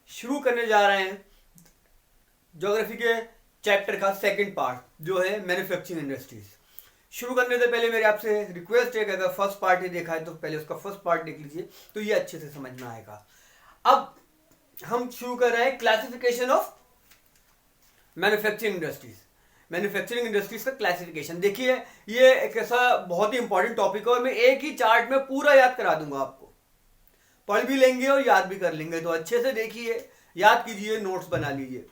शुरू करने जा रहे हैं ज्योग्राफी के चैप्टर का सेकंड पार्ट जो है मैन्युफैक्चरिंग इंडस्ट्रीज। शुरू करने से पहले मेरी आपसे रिक्वेस्ट है कि अगर फर्स्ट पार्ट ही देखा है तो पहले उसका फर्स्ट पार्ट देख लीजिए, तो ये अच्छे से समझ में आएगा। अब हम शुरू कर रहे हैं classification of manufacturing industries. Manufacturing industries का क्लासिफिकेशन देखिए, ये एक ऐसा बहुत ही इंपॉर्टेंट टॉपिक है और मैं एक ही चार्ट में पूरा याद करा दूंगा आपको। पढ़ भी लेंगे और याद भी कर लेंगे, तो अच्छे से देखिए, याद कीजिए, नोट्स बना लीजिए।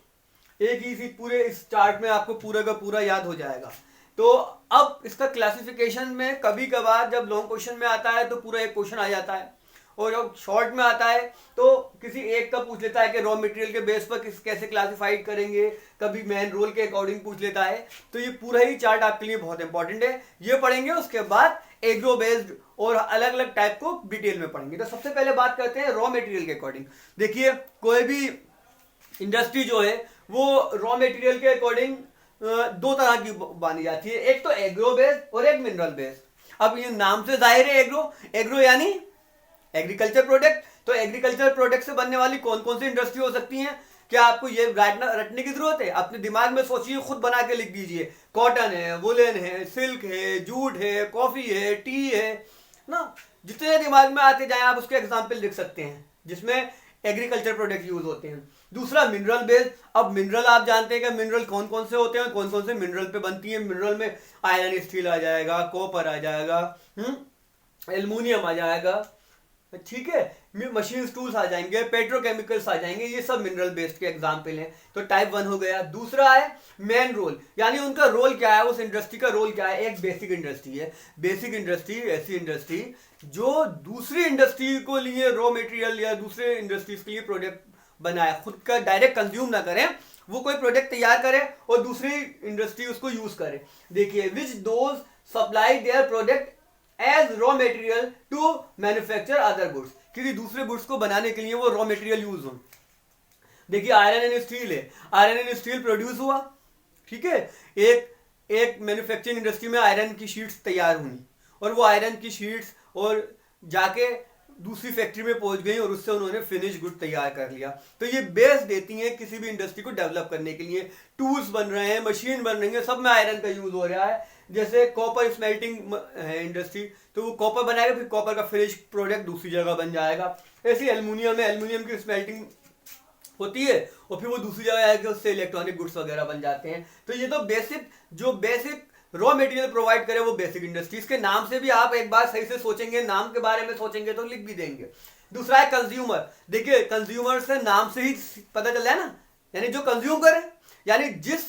एक ही इसी पूरे इस चार्ट में आपको पूरा का पूरा याद हो जाएगा। तो अब इसका क्लासिफिकेशन में कभी कभार जब लॉन्ग क्वेश्चन में आता है तो पूरा एक क्वेश्चन आ जाता है, और जब शॉर्ट में आता है तो किसी एक का पूछ लेता है कि रॉ मटेरियल के बेस पर कैसे क्लासिफाइड करेंगे, कभी मैन रोल के अकॉर्डिंग पूछ लेता है। तो ये पूरा ही चार्ट आपके लिए बहुत इंपॉर्टेंट है, ये पढ़ेंगे। उसके बाद एग्रो बेस्ड और अलग अलग टाइप को डिटेल में पढ़ेंगे। तो सबसे पहले बात करते हैं रॉ मटेरियल के अकॉर्डिंग। देखिए, कोई भी इंडस्ट्री जो है वो रॉ मटेरियल के अकॉर्डिंग दो तरह की मानी जाती है, एक तो एग्रो बेस्ड और एक मिनरल बेस्ड। अब ये नाम से जाहिर है, एग्रो एग्रो यानी एग्रीकल्चर प्रोडक्ट। तो एग्रीकल्चर प्रोडक्ट से बनने वाली कौन कौन सी इंडस्ट्री हो सकती हैं, क्या आपको ये रटने की जरूरत है? अपने दिमाग में सोचिए, खुद बना के लिख दीजिए। कॉटन है, वुलन है, सिल्क है, जूट है, कॉफी है, टी है ना। जितने दिमाग में आते जाए आप उसके एग्जाम्पल लिख सकते हैं जिसमें एग्रीकल्चर प्रोडक्ट यूज होते हैं। दूसरा मिनरल बेस्ड। अब मिनरल आप जानते हैं कि मिनरल कौन कौन से होते हैं, कौन कौन से मिनरल पे बनती है। मिनरल में आयरन स्टील आ जाएगा, कॉपर आ जाएगा, एल्युमिनियम आ जाएगा, ठीक है, मशीन टूल्स आ जाएंगे, पेट्रोकेमिकल्स आ जाएंगे। ये सब मिनरल बेस्ड के एग्जाम्पल हैं। तो टाइप 1 हो गया। दूसरा है मेन रोल, यानी उनका रोल क्या है, उस इंडस्ट्री का रोल क्या है। एक बेसिक इंडस्ट्री है। बेसिक इंडस्ट्री ऐसी इंडस्ट्री जो दूसरी इंडस्ट्री को लिए रॉ मटेरियल या दूसरे इंडस्ट्रीज के लिए प्रोडक्ट बनाए, खुद का डायरेक्ट कंज्यूम ना करें, वो कोई प्रोडक्ट तैयार करे और दूसरी इंडस्ट्री उसको यूज करे। देखिए, which those supply their product as raw material to manufacture other goods, किसी दूसरे गुड्स को बनाने के लिए वो रॉ मटेरियल यूज हो। देखिए, आयरन एंड स्टील है, आयरन एंड स्टील प्रोड्यूस हुआ, ठीक है, एक मैन्युफैक्चरिंग इंडस्ट्री में आयरन की शीट्स तैयार हुई और वो आयरन की शीट्स और जाके दूसरी फैक्ट्री में पहुंच गई और उससे उन्होंने फिनिश गुड तैयार कर लिया। तो ये बेस देती हैं किसी भी इंडस्ट्री को डेवलप करने के लिए। टूल्स बन रहे हैं, मशीन बन रही है, सब में आयरन का यूज हो रहा है। जैसे कॉपर स्मेल्टिंग है इंडस्ट्री, तो वो कॉपर बनाएगा, फिर कॉपर का फिनिश प्रोडक्ट दूसरी जगह बन जाएगा। ऐसे एल्युमिनियम है, एल्युमिनियम की स्मेल्टिंग होती है और फिर वो दूसरी जगह आएगी, उससे इलेक्ट्रॉनिक गुड्स वगैरह बन जाते हैं। तो ये तो बेसिक रॉ मटेरियल प्रोवाइड करे वो बेसिक इंडस्ट्रीज के नाम से भी आप एक बार सही से सोचेंगे, नाम के बारे में सोचेंगे तो लिख भी देंगे। दूसरा है कंज्यूमर। देखिए, कंज्यूमर से नाम से ही पता चल रहा है ना, यानी जो कंज्यूम करे, यानी जिस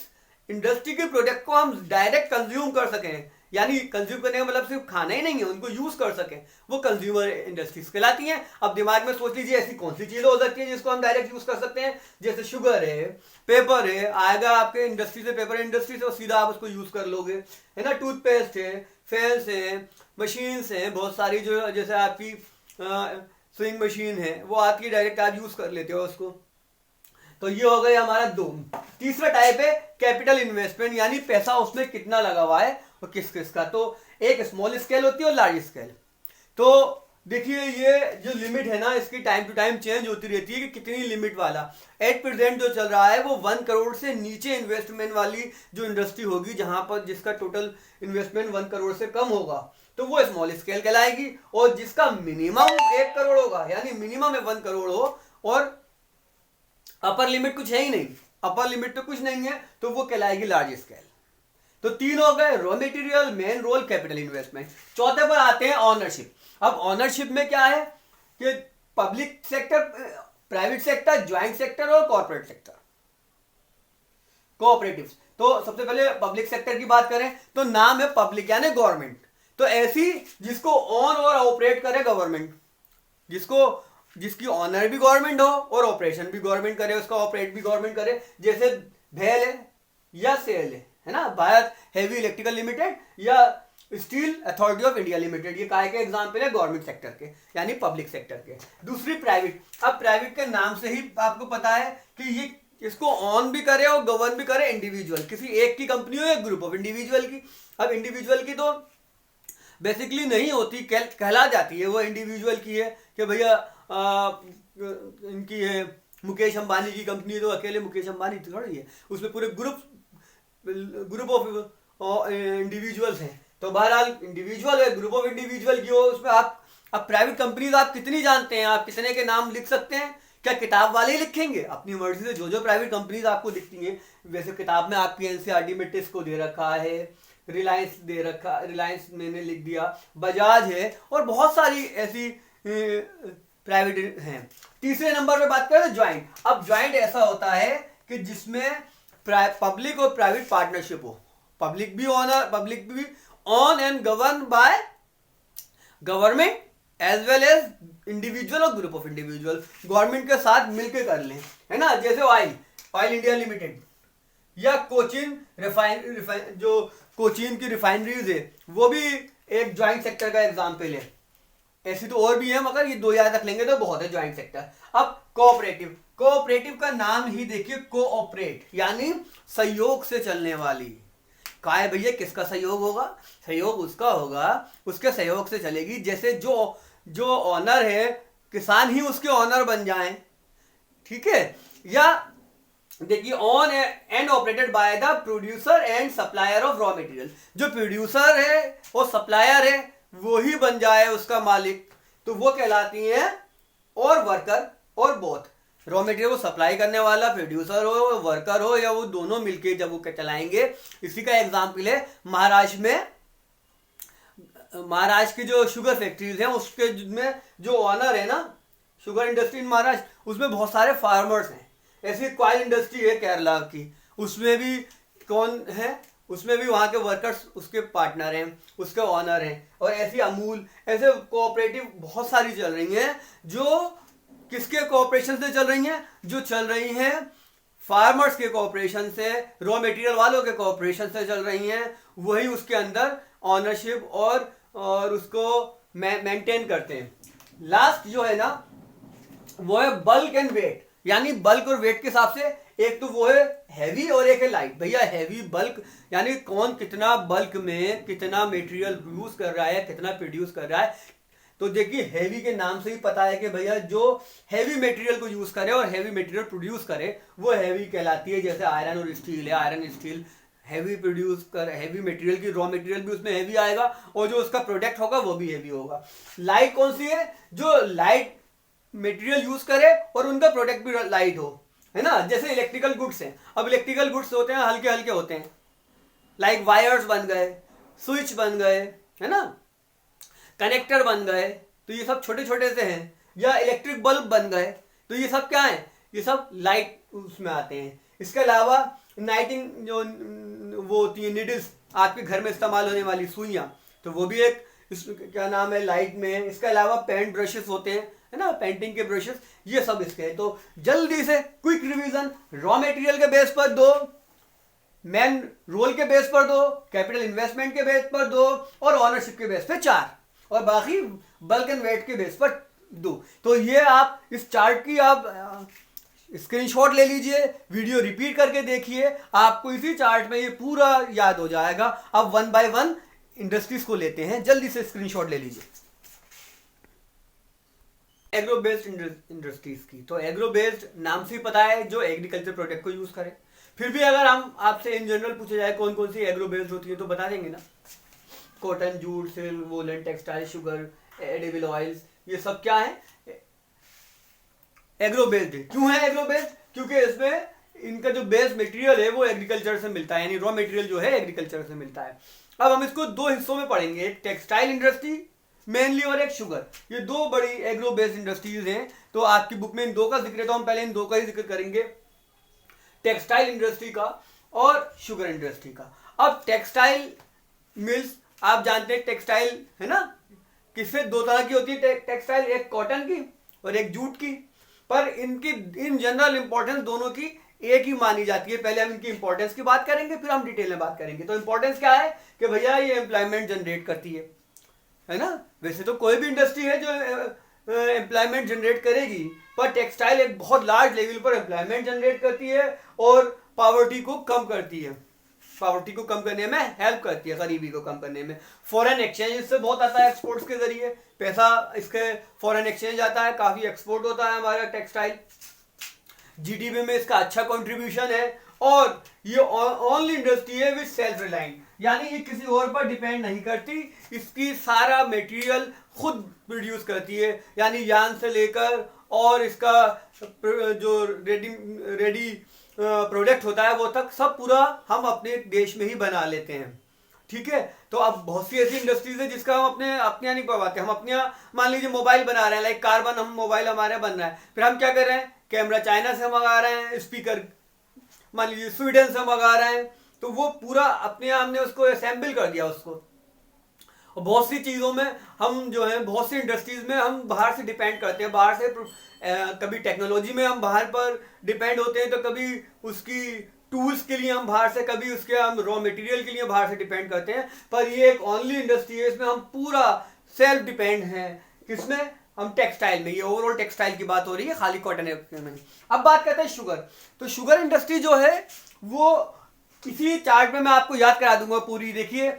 इंडस्ट्री के प्रोडक्ट को हम डायरेक्ट कंज्यूम कर सकें, यानी कंज्यूम करने का मतलब सिर्फ खाना ही नहीं है, उनको यूज कर सकें, वो कंज्यूमर इंडस्ट्रीज कहलाती हैं। अब दिमाग में सोच लीजिए ऐसी कौन सी चीजें हो सकती है जिसको हम डायरेक्ट यूज कर सकते हैं। जैसे शुगर है, पेपर है, आएगा आपके इंडस्ट्री से, पेपर इंडस्ट्री से, और सीधा आप उसको यूज कर लोगे, है ना। टूथपेस्ट है, फैंस है, मशीन्स हैं बहुत सारी, जो जैसे आपकी स्विंग मशीन है, वो आती है, डायरेक्ट आप यूज कर लेते हो उसको। तो ये हो गया हमारा 2। तीसरा टाइप है कैपिटल इन्वेस्टमेंट, यानी पैसा उसमें कितना लगा हुआ है और किस किस का। तो एक स्मॉल स्केल होती है और लार्ज स्केल। तो देखिए, ये जो लिमिट है ना, इसकी टाइम टू टाइम चेंज होती रहती है कि कितनी लिमिट वाला। एट प्रेजेंट जो चल रहा है वो 1 करोड़ से नीचे इन्वेस्टमेंट वाली जो इंडस्ट्री होगी, जहां पर जिसका टोटल इन्वेस्टमेंट 1 करोड़ से कम होगा, तो वो स्मॉल स्केल कहलाएगी। और जिसका मिनिमम 1 करोड़ होगा, यानी मिनिमम 1 करोड़ हो और अपर लिमिट कुछ है ही नहीं, अपर लिमिट तो कुछ नहीं है, तो वो कहलाएगी लार्ज स्केल। तो 3 हो गए, raw material, main role, capital investment. चौथे पर आते हैं ऑनरशिप। अब ऑनरशिप में क्या है कि public sector, private sector, joint sector और कॉर्पोरेट सेक्टर, कोऑपरेटिव्स। तो सबसे पहले पब्लिक सेक्टर की बात करें तो नाम है पब्लिक, यानी गवर्नमेंट। तो ऐसी जिसको ऑन और ऑपरेट करे गवर्नमेंट, जिसकी ऑनर भी गवर्नमेंट हो और ऑपरेशन भी गवर्नमेंट करे, उसका ऑपरेट भी गवर्नमेंट करे। जैसे भेल है या सेल है ना, भारत हेवी इलेक्ट्रिकल लिमिटेड या steel authority of India limited, ये काय के एग्जाम्पल है गवर्नमेंट सेक्टर के, यानी पब्लिक सेक्टर के। दूसरी प्राइवेट। अब प्राइवेट के नाम से ही आपको पता है कि ये इसको ऑन भी करे और गवर्न भी करे इंडिविजुअल, किसी एक की कंपनी हो या ग्रुप ऑफ इंडिविजुअल की। अब इंडिविजुअल की तो बेसिकली नहीं होती, कहला जाती है वो इंडिविजुअल की है कि भैया इनकी है मुकेश अंबानी की कंपनी तो अकेले मुकेश अंबानी थोड़ी है, उसमें पूरे ग्रुप ऑफ इंडिविजुअल्स हैं। तो बहरहाल इंडिविजुअल है, ग्रुप ऑफ इंडिविजुअल की हो, उसमें आप अब प्राइवेट कंपनीज आप कितनी जानते हैं, आप कितने के नाम लिख सकते हैं? क्या किताब वाले ही लिखेंगे? अपनी मर्जी से जो जो प्राइवेट कंपनीज आपको दिखती हैं, वैसे किताब में आपकी एनसीईआरटी में टिस्को दे रखा है, रिलायंस दे रखा, रिलायंस मैंने लिख दिया, बजाज है, और बहुत सारी ऐसी प्राइवेट हैं। तीसरे नंबर पे बात करें तो ज्वाइंट। अब ज्वाइंट ऐसा होता है कि जिसमें पब्लिक और प्राइवेट पार्टनरशिप हो, पब्लिक भी own and govern by government as well as individual और ग्रुप ऑफ इंडिविजुअल, गवर्नमेंट के साथ मिलकर कर लें, है ना। जैसे ऑयल इंडिया लिमिटेड या कोचिन जो कोचिन की रिफाइनरीज है, वो भी एक ज्वाइंट सेक्टर का एग्जाम्पल है। ऐसी तो और भी है, मगर ये 2 याद रख लेंगे तो बहुत है ज्वाइंट सेक्टर। अब कोऑपरेटिव का नाम ही देखिए, कोऑपरेट यानी सहयोग से चलने वाली। कहा है भैया किसका सहयोग होगा? सहयोग उसका होगा, उसके सहयोग से चलेगी। जैसे जो ऑनर है, किसान ही उसके ऑनर बन जाएं, ठीक है। या देखिए, on and operated by the producer and supplier of raw material. जो प्रोड्यूसर है और सप्लायर है वो ही बन जाए उसका मालिक, तो वो कहलाती है और वर्कर और बोथ। रॉ मटेरियल को सप्लाई करने वाला प्रोड्यूसर हो, वर्कर हो, या वो दोनों मिलके जब वो चलाएंगे। इसी का एग्जाम्पल है महाराष्ट्र की जो शुगर फैक्ट्रीज हैं, उसके में जो ऑनर है ना, शुगर इंडस्ट्री इन महाराष्ट्र, उसमें बहुत सारे फार्मर्स हैं। ऐसी कॉइल इंडस्ट्री है केरला की, उसमें भी कौन है? उसमें भी वहाँ के वर्कर्स उसके पार्टनर हैं, उसके ऑनर हैं। और ऐसी अमूल, ऐसे कोऑपरेटिव बहुत सारी चल रही हैं, जो किसके कोऑपरेशन से चल रही हैं? जो चल रही हैं फार्मर्स के कोऑपरेशन से, रॉ मटेरियल वालों के कोऑपरेशन से चल रही हैं। वही उसके अंदर ऑनरशिप और उसको मेंटेन करते हैं। लास्ट जो है ना, वो है बल्क एंड वेट, यानी बल्क और वेट के हिसाब से। एक तो वो है हैवी और एक है लाइट। भैया हैवी बल्क यानी कौन कितना बल्क में कितना मटेरियल यूज कर रहा है, कितना प्रोड्यूस कर रहा है। तो देखिए, हैवी के नाम से ही पता है कि भैया जो हैवी मटेरियल को यूज करे और हैवी मटेरियल प्रोड्यूस करे वो हैवी कहलाती है। जैसे आयरन और स्टील है, iron steel heavy heavy material की, रॉ मटेरियल भी उसमें हैवी आएगा, और जो उसका प्रोडक्ट होगा वो भी हैवी होगा। लाइट कौन सी है? जो लाइट मटेरियल यूज करे और उनका प्रोडक्ट भी लाइट हो, है ना। जैसे इलेक्ट्रिकल गुड्स हैं। अब इलेक्ट्रिकल गुड्स होते हैं हल्के हल्के होते हैं, लाइक वायर्स बन गए, स्विच बन गए, है ना, कनेक्टर बन गए, तो ये सब छोटे छोटे से हैं। या इलेक्ट्रिक बल्ब बन गए, तो ये सब क्या है? ये सब लाइट उसमें आते हैं। इसके अलावा नाइटिंग जो वो होती है निडल्स, आपके घर में इस्तेमाल होने वाली सुइयां, तो वो भी एक क्या नाम है, लाइट में। इसके अलावा पेंट ब्रशेस होते हैं, है ना, पेंटिंग के ब्रशेस, ये सब इसके हैं। तो जल्दी से क्विक रिवीजन, रॉ मटेरियल के बेस पर 2, मैन रोल के बेस पर 2, कैपिटल इन्वेस्टमेंट के बेस पर 2, और ऑनरशिप के बेस पर 4, और बाकी बल्क एंड वेट के बेस पर 2। तो ये आप इस चार्ट की आप स्क्रीनशॉट ले लीजिए, वीडियो रिपीट करके देखिए, आपको इसी चार्ट में ये पूरा याद हो जाएगा। अब 1 बाय 1 इंडस्ट्रीज को लेते हैं, जल्दी से स्क्रीनशॉट ले लीजिए। एग्रो बेस्ड इंडस्ट्रीज की, तो एग्रो बेस्ड नाम से ही पता है, जो एग्रीकल्चर प्रोडक्ट को यूज करे। फिर भी अगर हम आपसे इन जनरल पूछे जाए कौन कौन सी एग्रो बेस्ड होती है, तो बता देंगे ना। Cotton, jute, silk, woollen, textile, sugar, edible oils, ये सब क्या है? एग्रो बेस्ड है। क्यों है एग्रो बेस्ड? क्योंकि इसमें इनका जो बेस मटेरियल है वो एग्रीकल्चर से मिलता है, यानी रॉ मटेरियल जो है एग्रीकल्चर से मिलता है। अब हम इसको 2 हिस्सों में पढ़ेंगे, एक टेक्सटाइल इंडस्ट्री मेनली और एक शुगर। ये 2 बड़ी एग्रो बेस्ड इंडस्ट्रीज हैं। तो आपकी बुक में इन 2 का जिक्र है, तो हम पहले इन 2 का ही जिक्र करेंगे, टेक्सटाइल इंडस्ट्री का और शुगर इंडस्ट्री का। अब टेक्सटाइल मिल्स, आप जानते हैं टेक्सटाइल, है ना, किससे 2 तरह की होती है टेक्सटाइल, एक कॉटन की और एक जूट की। पर इनकी इन जनरल इंपॉर्टेंस दोनों की एक ही मानी जाती है। पहले हम इनकी इंपॉर्टेंस की बात करेंगे, फिर हम डिटेल में बात करेंगे। तो इंपॉर्टेंस क्या है कि भैया ये एम्प्लॉयमेंट जनरेट करती है ना। वैसे तो कोई भी इंडस्ट्री है जो एम्प्लॉयमेंट जनरेट करेगी, पर टेक्सटाइल एक बहुत लार्ज लेवल पर एम्प्लॉयमेंट जनरेट करती है और पॉवर्टी को कम करती है, पॉवर्टी को कम करने में हेल्प करती है, गरीबी को कम करने में। फॉरेन एक्सचेंज इससे बहुत आता है, एक्सपोर्ट्स के जरिए पैसा इसके फॉरेन एक्सचेंज आता है, काफी एक्सपोर्ट होता है हमारा टेक्सटाइल। जीडीपी में इसका अच्छा कंट्रीब्यूशन है, और ये ओनली इंडस्ट्री है विद सेल्फ रिलायंट, यानी ये किसी और पर डिपेंड नहीं करती, इसकी सारा मटेरियल खुद प्रोड्यूस करती है, यानी यान से लेकर और इसका जो रेडी प्रोडक्ट होता है वो तक सब पूरा हम अपने देश में ही बना लेते हैं। ठीक है, तो अब बहुत सी ऐसी इंडस्ट्रीज है जिसका हम अपने यहाँ नहीं करवाते, हम अपने यहाँ मान लीजिए मोबाइल बना रहे हैं, लाइक कार्बन, हम मोबाइल हमारे यहाँ बन रहा है, फिर हम क्या कर रहे हैं, कैमरा चाइना से मंगा रहे हैं, स्पीकर मान लीजिए स्वीडन से मंगा रहे हैं, तो वो पूरा अपने यहाँ हमने उसको असेंबल कर दिया उसको। और बहुत सी चीज़ों में हम जो है, बहुत सी इंडस्ट्रीज में हम बाहर से डिपेंड करते हैं, बाहर से कभी टेक्नोलॉजी में हम बाहर पर डिपेंड होते हैं, तो कभी उसकी टूल्स के लिए हम बाहर से, कभी उसके हम रॉ मटेरियल के लिए बाहर से डिपेंड करते हैं। पर ये एक ओनली इंडस्ट्री है, इसमें हम पूरा सेल्फ डिपेंड हैं। किसमें? हम टेक्सटाइल में, ये ओवरऑल टेक्सटाइल की बात हो रही है, खाली कॉटन में। अब बात करते हैं शुगर। तो शुगर इंडस्ट्री जो है वो इसी चार्ट में मैं आपको याद करा दूंगा पूरी। देखिए,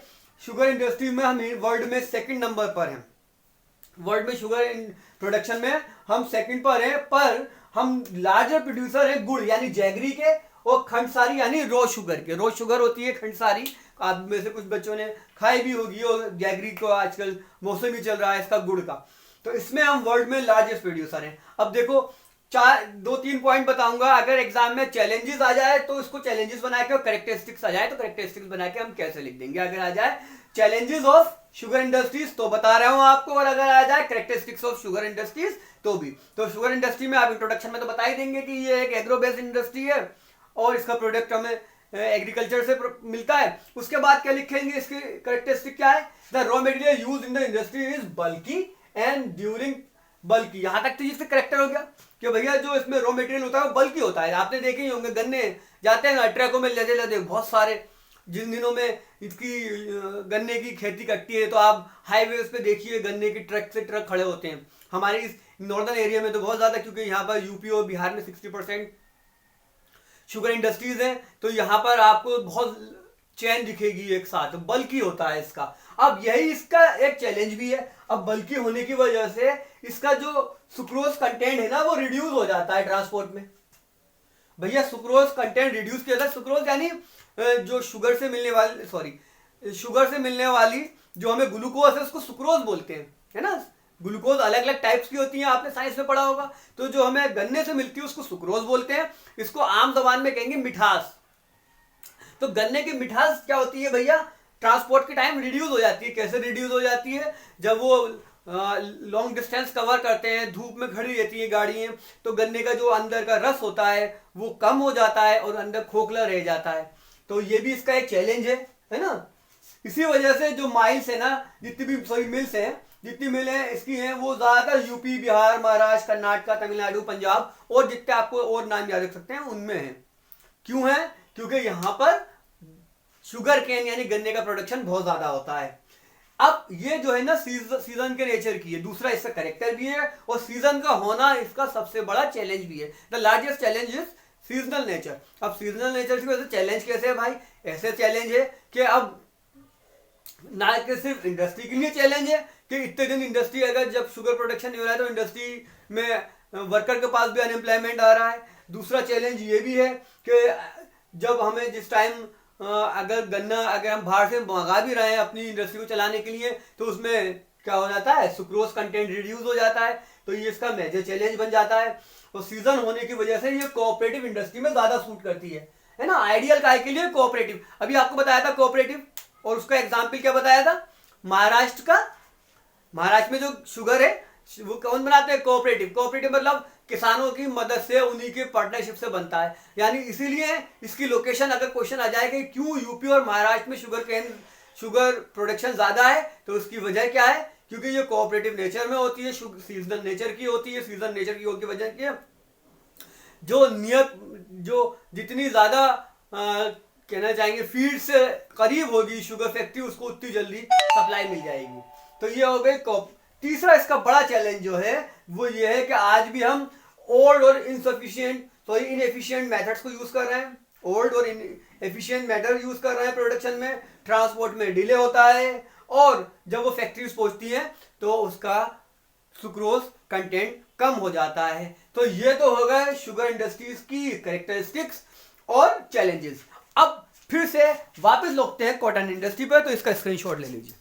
शुगर इंडस्ट्री में हम वर्ल्ड में सेकंड नंबर पर हैं, वर्ल्ड में शुगर प्रोडक्शन में हम सेकंड पर हैं, पर हम लार्जर प्रोड्यूसर हैं गुड़ यानी जैगरी के, और खंडसारी यानी रो शुगर के। रो शुगर होती है खंडसारी, आप में से कुछ बच्चों ने खाई भी होगी, और जैगरी को आजकल मौसम भी चल रहा है इसका गुड़ का, तो इसमें हम वर्ल्ड में लार्जेस्ट प्रोड्यूसर हैं। अब देखो, 2-3 पॉइंट बताऊंगा, अगर एग्जाम में चैलेंजेस आ जाए तो इसको चैलेंजेस बना के, और करेक्टरिस्टिक्स आ जाए तो करेक्टरिस्टिक्स बना के हम कैसे लिख देंगे। अगर आ जाए चैलेंजेस ऑफ शुगर इंडस्ट्रीज तो बता रहा हूं आपको, और अगर आ जाए करेक्टरिस्टिक्स ऑफ शुगर इंडस्ट्रीज तो भी। तो शुगर इंडस्ट्री में आप इंट्रोडक्शन में तो बता ही देंगे कि ये एक एग्रो बेस्ड इंडस्ट्री है और इसका प्रोडक्ट हमें एग्रीकल्चर से मिलता है। उसके बाद क्या लिखेंगे, इसकी करेक्टरिस्टिक क्या है? The raw material used in the industry is bulky and during bulky. यहां तक तो जिससे करेक्टर हो गया कि भैया जो इसमें रॉ मटेरियल होता है वो बल्की होता है। आपने देखे ही होंगे, गन्ने जाते हैं ना ट्रकों में लदे लदे बहुत सारे, जिन दिनों में इसकी गन्ने की खेती कटती है तो आप हाईवेज पे देखिए गन्ने की ट्रक से ट्रक खड़े होते हैं। हमारे इस नॉर्दर्न एरिया में तो बहुत ज्यादा, क्योंकि यहाँ पर यूपी और बिहार में 60% शुगर इंडस्ट्रीज हैं, तो यहाँ पर आपको बहुत चैन दिखेगी एक साथ, बल्कि होता है इसका। अब यही इसका एक चैलेंज भी है। अब बल्कि होने की वजह से इसका जो सुक्रोज कंटेंट है ना वो रिड्यूस हो जाता है ट्रांसपोर्ट में। भैया सुक्रोज कंटेंट रिड्यूस किया जाता है, सुक्रोज यानी जो शुगर से मिलने वाली जो हमें ग्लूकोज है उसको सुक्रोज बोलते हैं, है ना। ग्लूकोज अलग अलग टाइप्स की होती हैं, आपने साइंस में पढ़ा होगा। तो जो हमें गन्ने से मिलती है उसको सुक्रोज बोलते हैं, इसको आम जबान में कहेंगे मिठास। तो गन्ने की मिठास क्या होती है भैया, ट्रांसपोर्ट के टाइम रिड्यूस हो जाती है। कैसे रिड्यूस हो जाती है? जब वो लॉन्ग डिस्टेंस कवर करते हैं, धूप में खड़ी रहती है गाड़ियां, तो गन्ने का जो अंदर का रस होता है वो कम हो जाता है और अंदर खोखला रह जाता है। तो ये भी इसका एक चैलेंज है ना। इसी वजह से जो माइल्स है ना, जितनी भी सॉरी मिल्स हैं, जितनी मिलें इसकी हैं वो ज्यादातर यूपी, बिहार, महाराष्ट्र, कर्नाटक, तमिलनाडु, पंजाब और जितने आपको और नाम याद रख सकते हैं उनमें हैं। क्यों है? क्योंकि यहाँ पर शुगर केन यानी गन्ने का प्रोडक्शन बहुत ज्यादा होता है। अब ये जो है ना सीजन के नेचर की है, दूसरा इसका करेक्टर भी है, और सीजन का होना इसका सबसे बड़ा चैलेंज भी है। The largest challenge is seasonal nature. अब सीजनल नेचर की वजह से चैलेंज कैसे है भाई? ऐसे चैलेंज है कि अब ना कि सिर्फ इंडस्ट्री के लिए चैलेंज है कि इतने दिन इंडस्ट्री अगर जब शुगर प्रोडक्शन नहीं हो रहा है तो इंडस्ट्री में वर्कर के पास भी अनएम्प्लॉयमेंट आ रहा है। दूसरा चैलेंज ये भी है कि जब हमें जिस टाइम अगर गन्ना अगर हम बाहर से मंगा भी रहे हैं अपनी इंडस्ट्री को चलाने के लिए, तो उसमें क्या हो जाता है, सुक्रोज कंटेंट रिड्यूस हो जाता है। तो ये इसका मेजर चैलेंज बन जाता है। और सीजन होने की वजह से ये कोऑपरेटिव इंडस्ट्री में ज्यादा सूट करती है ना। आइडियल काय के लिए कोऑपरेटिव, अभी आपको बताया था कोऑपरेटिव, और उसका एग्जाम्पल क्या बताया था, महाराष्ट्र का। महाराष्ट्र में जो शुगर है वो कौन बनाते हैं? कोऑपरेटिव। कोऑपरेटिव मतलब किसानों की मदद से, उन्हीं के पार्टनरशिप से बनता है। यानी इसीलिए इसकी लोकेशन, अगर क्वेश्चन आ जाए कि क्यों यूपी और महाराष्ट्र में शुगर प्रोडक्शन ज्यादा है, तो उसकी वजह क्या है? क्योंकि ये कोऑपरेटिव नेचर में होती है, सीजनल नेचर की होती है। सीजनल नेचर की होने की वजह क्या, जो जितनी ज्यादा कहना चाहेंगे फील्ड से करीब होगी शुगर फैक्ट्री, उसको उतनी जल्दी सप्लाई मिल जाएगी। तो ये हो गई। तीसरा इसका बड़ा चैलेंज जो है वो ये है कि आज भी हम ओल्ड और इनएफिशिएंट मेथड्स को यूज कर रहे हैं। ओल्ड और इनएफिशिएंट मेथड यूज कर रहे हैं प्रोडक्शन में, ट्रांसपोर्ट में डिले होता है, और जब वो फैक्ट्रीज पहुंचती हैं तो उसका सुक्रोज कंटेंट कम हो जाता है। तो ये तो हो गए शुगर इंडस्ट्रीज की कैरेक्टरिस्टिक्स और चैलेंजेस। अब फिर से वापस लौटते हैं कॉटन इंडस्ट्री पर, तो इसका स्क्रीनशॉट ले लीजिए।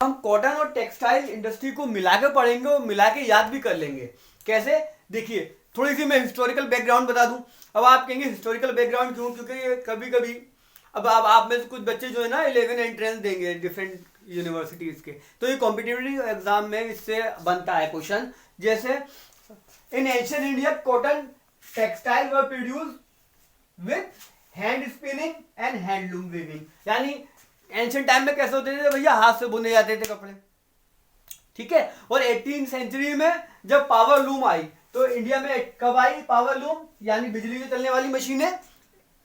हम कॉटन और टेक्सटाइल इंडस्ट्री को मिला के पढ़ेंगे और मिला के याद भी कर लेंगे। कैसे, देखिए थोड़ी सी मैं हिस्टोरिकल बैकग्राउंड बता दूं। अब आप कहेंगे हिस्टोरिकल बैकग्राउंड क्यों, क्योंकि कभी कभी अब आप में से कुछ बच्चे जो है ना 11 एंट्रेंस देंगे डिफरेंट यूनिवर्सिटीज के, तो ये कॉम्पिटिटिव एग्जाम में इससे बनता है क्वेश्चन। जैसे इन ancient India cotton textile were produce with hand spinning and handloom weaving, यानी एंशिएंट टाइम में कैसे होते थे भैया, हाथ से बुने जाते थे कपड़े, ठीक है। और 18th सेंचुरी में जब पावर लूम आई, तो इंडिया में कब आई पावर लूम, यानी बिजली से चलने वाली मशीनें,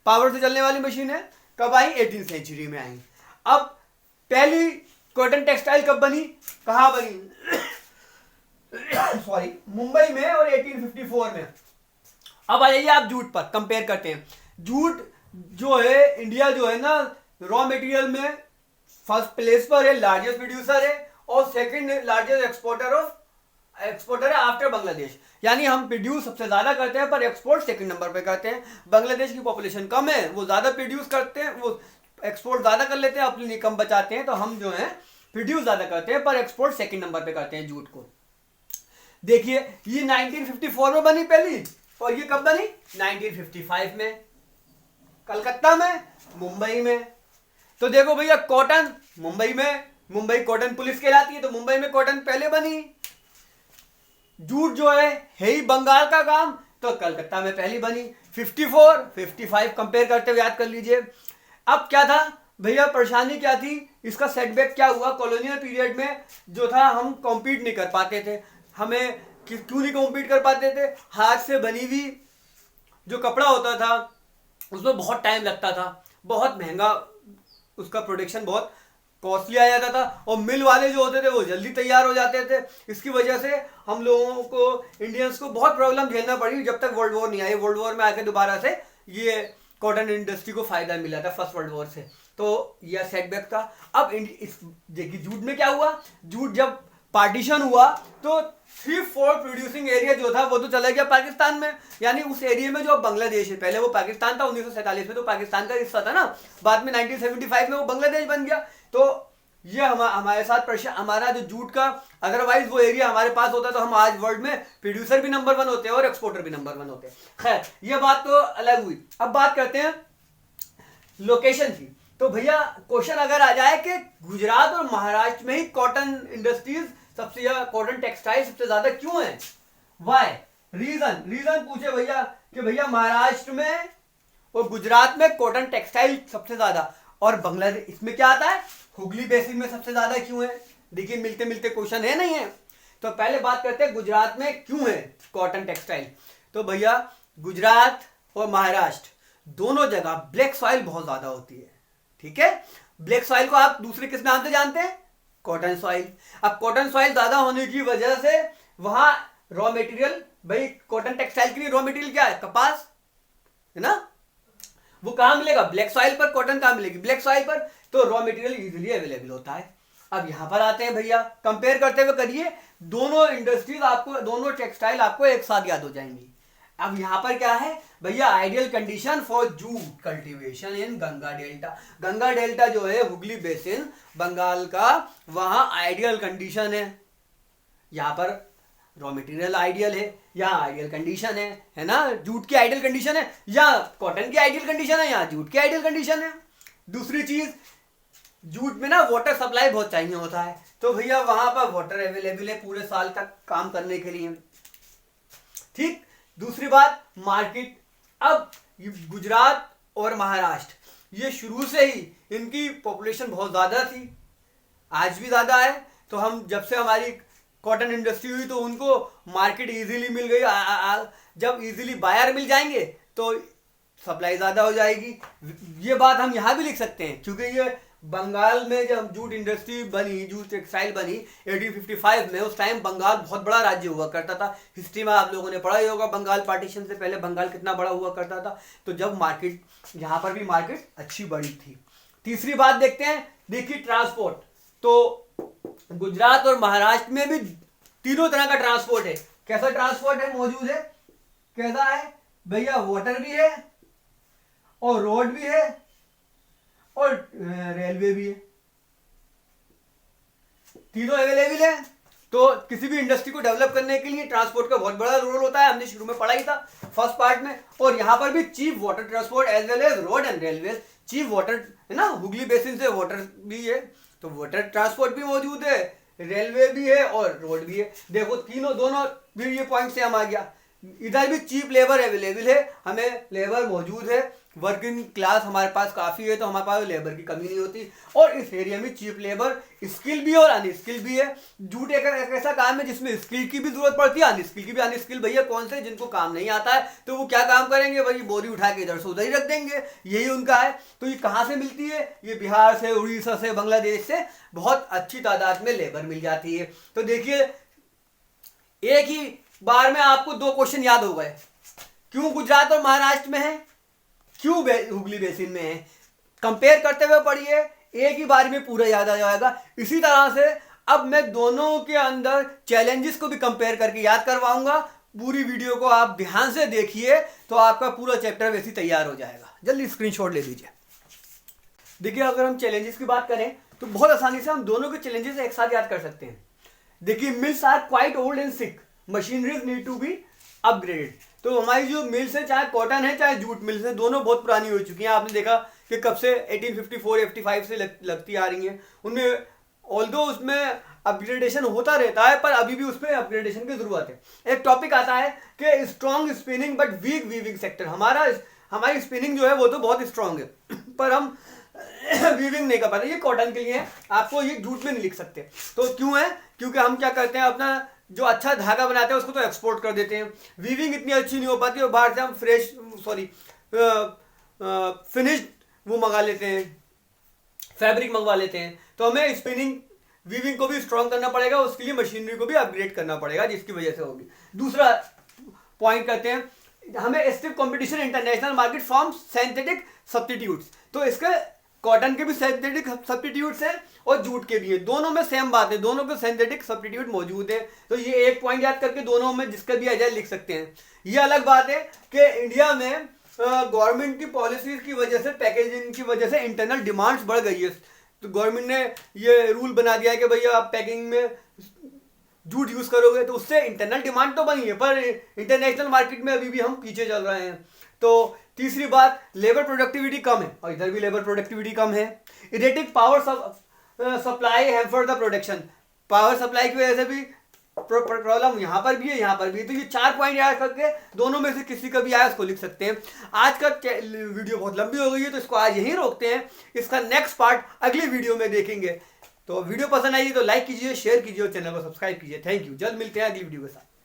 पावर से चलने वाली मशीनें कब आई, 18th सेंचुरी में आई। अब पहली कॉटन टेक्सटाइल कब बनी, कहां बनी सॉरी, मुंबई में और 1854 में। अब आ जाइए आप जूट पर, कंपेयर करते हैं। जूट जो है, इंडिया जो है ना रॉ मटेरियल में फर्स्ट प्लेस पर है, लार्जेस्ट प्रोड्यूसर है, और सेकंड लार्जेस्ट एक्सपोर्टर है आफ्टर बांग्लादेश। यानी हम प्रोड्यूस सबसे ज्यादा करते हैं पर एक्सपोर्ट सेकंड नंबर पे करते हैं। बांग्लादेश की पॉपुलेशन कम है, वो ज्यादा प्रोड्यूस करते हैं, वो एक्सपोर्ट ज्यादा कर लेते हैं, अपनी कम बचाते हैं। तो हम जो है प्रोड्यूस ज्यादा करते हैं पर एक्सपोर्ट सेकंड नंबर पे करते हैं जूट को। देखिए ये 1954 में बनी पहली, और ये कब बनी, 1955 में, कलकत्ता में, मुंबई में। तो देखो भैया कॉटन मुंबई में, मुंबई कॉटन पुलिस कहलाती है, तो मुंबई में कॉटन पहले बनी। जूट जो है ही बंगाल का काम, तो कलकत्ता में पहली बनी। 54 55 कंपेयर करते हुए याद कर लीजिए। अब क्या था भैया, परेशानी क्या थी, इसका सेटबैक क्या हुआ, कॉलोनियल पीरियड में जो था हम कॉम्पीट नहीं कर पाते थे। हमें क्यों नहीं कॉम्पीट कर पाते थे, हाथ से बनी हुई जो कपड़ा होता था उसमें बहुत टाइम लगता था, बहुत महंगा, उसका प्रोडक्शन बहुत कॉस्टली आ जाता था, और मिल वाले जो होते थे वो जल्दी तैयार हो जाते थे। इसकी वजह से हम लोगों को, इंडियंस को बहुत प्रॉब्लम झेलना पड़ी जब तक वर्ल्ड वॉर नहीं आई। वर्ल्ड वॉर में आके दोबारा से ये कॉटन इंडस्ट्री को फायदा मिला था फर्स्ट वर्ल्ड वॉर से, तो यह सेटबैक था। अब देखिए जूट में क्या हुआ, जूट जब पार्टीशन हुआ तो 3/4 प्रोड्यूसिंग एरिया जो था वो तो चला गया पाकिस्तान में, यानी उस एरिया में जो बांग्लादेश है, पहले वो पाकिस्तान था, 1947 में तो पाकिस्तान का हिस्सा था ना, बाद में 1975 में वो बांग्लादेश बन गया। तो ये हमारे साथ परेशान, हमारा जो जूट का अदरवाइज वो एरिया हमारे पास होता तो हम आज वर्ल्ड में प्रोड्यूसर भी नंबर 1 होते और एक्सपोर्टर भी नंबर 1 होते। खैर ये बात तो अलग हुई। अब बात करते हैं लोकेशन की। तो भैया क्वेश्चन अगर आ जाए कि गुजरात और महाराष्ट्र में ही कॉटन इंडस्ट्रीज सबसे ज्यादा, कॉटन टेक्सटाइल सबसे ज्यादा क्यों है, वाई, रीजन पूछे भैया कि भैया महाराष्ट्र में और गुजरात में कॉटन टेक्सटाइल सबसे ज्यादा, और बांग्लादेश इसमें क्या आता है, हुगली बेसिन में सबसे ज्यादा क्यों है। देखिए मिलते मिलते क्वेश्चन है नहीं है। तो पहले बात करते हैं गुजरात में क्यों है कॉटन टेक्सटाइल। तो भैया गुजरात और महाराष्ट्र दोनों जगह ब्लैक सॉइल बहुत ज्यादा होती है, ठीक है। ब्लैक सॉइल को आप दूसरे किस नाम से जानते हैं, कॉटन सॉइल। अब कॉटन सॉइल ज्यादा होने की वजह से वहां रॉ मटेरियल, भाई कॉटन टेक्सटाइल के लिए रॉ मटेरियल क्या है, कपास है ना, वो कहां मिलेगा, ब्लैक सॉइल पर। कॉटन कहां मिलेगी, ब्लैक सॉइल पर, तो रॉ मटेरियल इजीली अवेलेबल होता है। अब यहां पर आते हैं भैया, कंपेयर करते हुए करिए, दोनों इंडस्ट्रीज आपको, दोनों टेक्सटाइल आपको एक साथ याद हो जाएंगी। अब यहां पर क्या है भैया, ideal condition for jute cultivation in Ganga delta. Ganga delta जो है हुगली बेसिन बंगाल का, वहां आइडियल कंडीशन है। यहां पर रॉ मटेरियल आइडियल है, यहाँ आइडियल कंडीशन है ना, जूट की आइडियल कंडीशन है, या कॉटन की आइडियल कंडीशन है, यहाँ जूट की आइडियल कंडीशन है। दूसरी चीज, जूट में ना वाटर सप्लाई बहुत चाहिए होता है, तो भैया वहां पर वाटर अवेलेबल है पूरे साल तक काम करने के लिए, ठीक। दूसरी बात मार्केट। अब गुजरात और महाराष्ट्र ये शुरू से ही इनकी पॉपुलेशन बहुत ज्यादा थी, आज भी ज्यादा है। तो हम जब से हमारी कॉटन इंडस्ट्री हुई तो उनको मार्केट इजीली मिल गई। जब इजीली बायर मिल जाएंगे तो सप्लाई ज्यादा हो जाएगी। ये बात हम यहां भी लिख सकते हैं, क्योंकि ये बंगाल में जब जूट इंडस्ट्री बनी, जूट टेक्सटाइल बनी 1855 में, उस टाइम बंगाल बहुत बड़ा राज्य हुआ करता था। हिस्ट्री में आप लोगों ने पढ़ा ही होगा, बंगाल पार्टीशन से पहले बंगाल कितना बड़ा हुआ करता था। तो जब मार्केट, यहाँ पर भी मार्केट अच्छी बड़ी थी। तीसरी बात देखते हैं, देखिए ट्रांसपोर्ट। तो गुजरात और महाराष्ट्र में भी तीनों तरह का ट्रांसपोर्ट है। कैसा ट्रांसपोर्ट है मौजूद है? कैसा है भैया? वाटर भी है और रोड भी है और रेलवे भी है, तीनों अवेलेबल है। तो किसी भी इंडस्ट्री को डेवलप करने के लिए ट्रांसपोर्ट का बहुत बड़ा रोल होता है, हमने शुरू में पढ़ा ही था फर्स्ट पार्ट में। और यहाँ पर भी cheap water transport as well as road and railway. Cheap water है ना, हुगली बेसिन से वाटर भी है, तो वाटर ट्रांसपोर्ट भी मौजूद है, रेलवे भी है और रोड भी है। देखो तीनों दोनों भी ये पॉइंट से हम आ गया। इधर भी चीप लेबर अवेलेबल है, हमें लेबर मौजूद है, वर्किंग क्लास हमारे पास काफ़ी है, तो हमारे पास लेबर की कमी नहीं होती। और इस एरिया में चीप लेबर स्किल भी और अनस्किल भी है। जूट एक ऐसा काम है जिसमें स्किल की भी जरूरत पड़ती है, अनस्किल की भी। अनस्किल भैया कौन से? जिनको काम नहीं आता है, तो वो क्या काम करेंगे भाई? बोरी उठा के इधर से उधर ही रख देंगे, यही उनका है। तो ये कहाँ से मिलती है? ये बिहार से, उड़ीसा से, बांग्लादेश से बहुत अच्छी तादाद में लेबर मिल जाती है। तो देखिए एक ही बार में आपको दो क्वेश्चन याद हो गए। क्यों गुजरात और महाराष्ट्र में है, क्यों हुगली बेसिन में है, कंपेयर करते हुए पढ़िए, एक ही बार में पूरा याद आ जाएगा। इसी तरह से अब मैं दोनों के अंदर चैलेंजेस को भी कंपेयर करके याद करवाऊंगा। पूरी वीडियो को आप ध्यान से देखिए तो आपका पूरा चैप्टर वैसे तैयार हो जाएगा। जल्दी स्क्रीनशॉट ले लीजिए। देखिए अगर हम चैलेंजेस की बात करें तो बहुत आसानी से हम दोनों के चैलेंजेस एक साथ याद कर सकते हैं। देखिए mills are quite old and sick, machineries need to be upgraded. तो हमारी जो मिल्स है, चाहे कॉटन है चाहे जूट मिल्स है, दोनों बहुत पुरानी हो चुकी हैं। आपने देखा कि कब से 1854-55 से लगती आ रही हैं। उनमें ऑल्दो उसमें अपग्रेडेशन होता रहता है, पर अभी भी उसमें अपग्रेडेशन की जरूरत है। एक टॉपिक आता है कि strong spinning but weak weaving sector. हमारी स्पिनिंग जो है वो तो बहुत स्ट्रॉन्ग है, पर हम वीविंग नहीं कर पाते। ये कॉटन के लिए है, आपको ये जूट में नहीं लिख सकते। तो क्यों है? क्योंकि हम क्या करते हैं, अपना जो अच्छा धागा बनाते हैं उसको तो एक्सपोर्ट कर देते हैं। वीविंग इतनी अच्छी नहीं हो पाती और बाहर से हम फिनिश्ड वो मंगा लेते हैं, फैब्रिक मंगवा लेते हैं। तो हमें स्पिनिंग वीविंग को भी स्ट्रॉन्ग करना पड़ेगा, उसके लिए मशीनरी को भी अपग्रेड करना पड़ेगा, जिसकी वजह से होगी। दूसरा पॉइंट करते हैं, हमें stiff competition international market from synthetic substitutes. तो इसके कॉटन के भी सिंथेटिक सब्स्टिट्यूट्स हैं और जूट के भी हैं, दोनों में सेम बात है, दोनों के सिंथेटिक सब्स्टिट्यूट मौजूद है। तो ये एक पॉइंट याद करके दोनों में जिसका भी आ जाए लिख सकते हैं। ये अलग बात है कि इंडिया में गवर्नमेंट की पॉलिसीज की वजह से, पैकेजिंग की वजह से इंटरनल डिमांड्स बढ़ गई है। तो गवर्नमेंट ने ये रूल बना दिया है कि भैया आप पैकिंग में जूट यूज करोगे, तो उससे इंटरनल डिमांड तो बनी है, पर इंटरनेशनल मार्केट में अभी भी हम पीछे चल रहे हैं। तो तीसरी बात, लेबर प्रोडक्टिविटी कम है, और इधर भी लेबर प्रोडक्टिविटी कम है। Erratic power supply hamper the production. Power supply की वजह से भी प्रॉब्लम यहाँ पर भी है, यहाँ पर भी। तो ये 4 पॉइंट याद करके दोनों में से किसी का भी आया उसको लिख सकते हैं। आज का वीडियो बहुत लंबी हो गई है, तो इसको आज यहीं रोकते हैं। इसका नेक्स्ट पार्ट अगली वीडियो में देखेंगे। तो वीडियो पसंद आई तो लाइक कीजिए, शेयर कीजिए और चैनल को सब्सक्राइब कीजिए। Thank you. जल्द मिलते हैं अगली वीडियो के साथ।